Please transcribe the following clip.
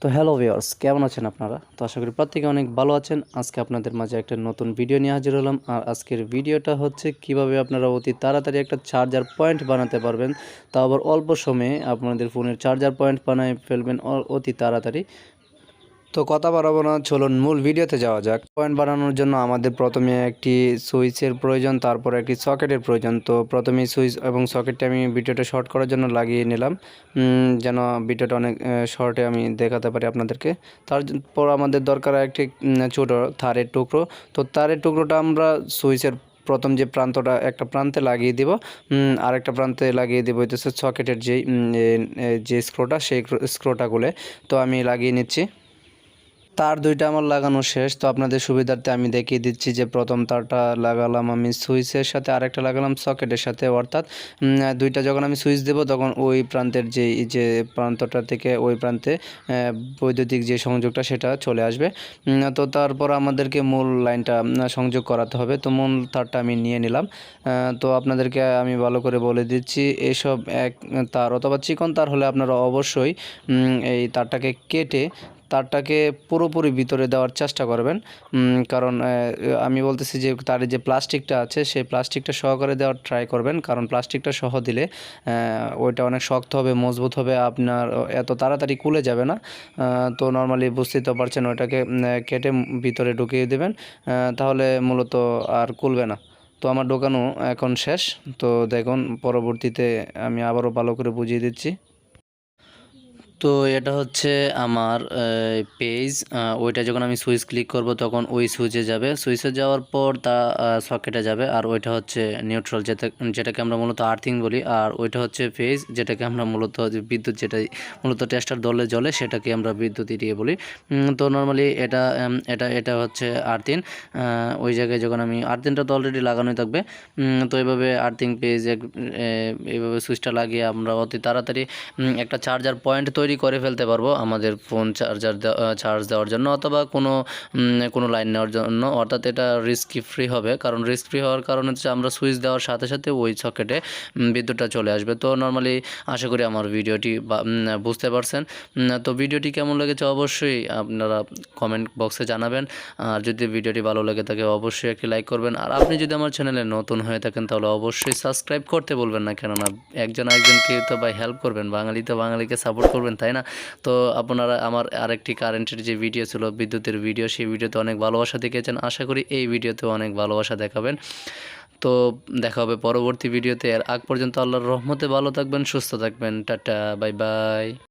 তো hello viewers, কেমন আছেন আপনারা? তো আশা করি প্রত্যেকে অনেক ভালো আছেন। আজকে আপনাদের মাঝে একটা নতুন ভিডিও নিয়ে হাজির হলাম। আর আজকের ভিডিওটা হচ্ছে কিভাবে আপনারা অতি তাড়াতাড়ি একটা চার্জার পয়েন্ট বানাতে পারবেন। তাও আবার অল্প সময়ে আপনাদের ফোনের চার্জার পয়েন্ট বানায় ফেলবেন অতি তাড়াতাড়ি। তো কথা বাড়াবো না, চলুন মূল ভিডিওতে যাওয়া যাক। পয়েন্ট বানানোর জন্য আমাদের প্রথমে একটি সুইচের প্রয়োজন, তারপর একটি সকেটের প্রয়োজন। তো প্রথমেই সুইচ এবং সকেটটা আমি ভিডিওটা শর্ট করার জন্য লাগিয়ে নিলাম, যেন ভিডিওটা অনেক শর্টে আমি দেখাতে পারি আপনাদেরকে। তারপর আমাদের দরকার একটি ছোটো তারের টুকরো। তো তারের টুকরোটা আমরা সুইচের প্রথম যে প্রান্তটা একটা প্রান্তে লাগিয়ে দেব, আরেকটা প্রান্তে লাগিয়ে দেবো হচ্ছে সকেটের যে স্ক্রুটা, সেই স্ক্রুটা খুলে তো আমি লাগিয়ে নিচ্ছি। তার দুইটা আমার লাগানো শেষ। তো আপনাদের সুবিধার্থে আমি দেখিয়ে দিচ্ছি যে প্রথম তারটা লাগালাম আমি সুইচের সাথে, আরেকটা লাগালাম সকেটের সাথে। অর্থাৎ দুইটা যখন আমি সুইচ দেব তখন ওই প্রান্তের যে প্রান্তটা থেকে ওই প্রান্তে বৈদ্যুতিক যে সংযোগটা সেটা চলে আসবে। তো তারপর আমাদেরকে মূল লাইনটা সংযোগ করাতে হবে। তো মূল তারটা আমি নিয়ে নিলাম। তো আপনাদেরকে আমি ভালো করে বলে দিচ্ছি, এসব এক তার অথবা চিকন তার হলে আপনারা অবশ্যই এই তারটাকে পুরোপুরি ভিতরে দেওয়ার চেষ্টা করবেন। কারণ আমি বলতেছি যে তার যে প্লাস্টিকটা আছে সেই প্লাস্টিকটা সহকারে দেওয়ার ট্রাই করবেন, কারণ প্লাস্টিকটা সহ দিলে ওইটা অনেক শক্ত হবে, মজবুত হবে, আপনার এত তাড়াতাড়ি খুলে যাবে না। তো নর্মালি বুঝতেই তো পারছেন, ওইটাকে কেটে ভিতরে ঢুকিয়ে দেবেন, তাহলে মূলত আর খুলবে না। তো আমার ঢোকানো এখন শেষ। তো দেখুন, পরবর্তীতে আমি আবারও ভালো করে বুঝিয়ে দিচ্ছি। তো এটা হচ্ছে আমার পেজ। ওইটা যখন আমি সুইচ ক্লিক করব তখন ওই সুইচে যাবে, সুইচে যাওয়ার পর তা সকেটে যাবে। আর ওইটা হচ্ছে নিউট্রাল, যেটাকে আমরা মূলত আর্থিং বলি। আর ওইটা হচ্ছে ফেজ, যেটাকে আমরা মূলত বিদ্যুৎ, যেটাই মূলত টেস্টার দলে জ্বলে সেটাকে আমরা বিদ্যুৎ দিয়ে বলি। তো নর্মালি এটা হচ্ছে আর্থিং। ওই জায়গায় যখন আমি আর্থিংটা তো অলরেডি লাগানোই থাকবে। তো এইভাবে আর্থিং পেজ এইভাবে সুইচটা লাগিয়ে আমরা অতি তাড়াতাড়ি একটা চার্জার পয়েন্ট তৈরি করে ফেলতে পারবো আমাদের ফোন চার্জ দেওয়ার জন্য, অথবা কোনো লাইন নেওয়ার জন্য। অর্থাৎ এটা রিস্ক ফ্রি হবে, কারণ রিস্ক ফ্রি হওয়ার কারণ হচ্ছে আমরা সুইচ দেওয়ার সাথে সাথে ওই সকেটে বিদ্যুৎটা চলে আসবে। তো নর্মালি আশা করি আমার ভিডিওটি বুঝতে পারছেন। তো ভিডিওটি কেমন লেগেছে অবশ্যই আপনারা কমেন্ট বক্সে জানাবেন। আর যদি ভিডিওটি ভালো লেগে থাকে অবশ্যই একটি লাইক করবেন। আর আপনি যদি আমার চ্যানেলে নতুন হয়ে থাকেন তাহলে অবশ্যই সাবস্ক্রাইব করতে বলবেন না, কেননা একজন আরেকজনকে তো ভাই হেল্প করবেন, বাঙালি তো বাঙালিকে সাপোর্ট করবেন, তাই না? তো আপনারা আমার আরেকটি কারেন্টের যে ভিডিও ছিল, বিদ্যুতের ভিডিও, সেই ভিডিওতে অনেক ভালোবাসা দেখিয়েছেন। আশা করি এই ভিডিওতেও অনেক ভালোবাসা দেখাবেন। তো দেখা হবে পরবর্তী ভিডিওতে। এর আগ পর্যন্ত আল্লাহর রহমতে ভালো থাকবেন, সুস্থ থাকবেন। Tata, bye bye.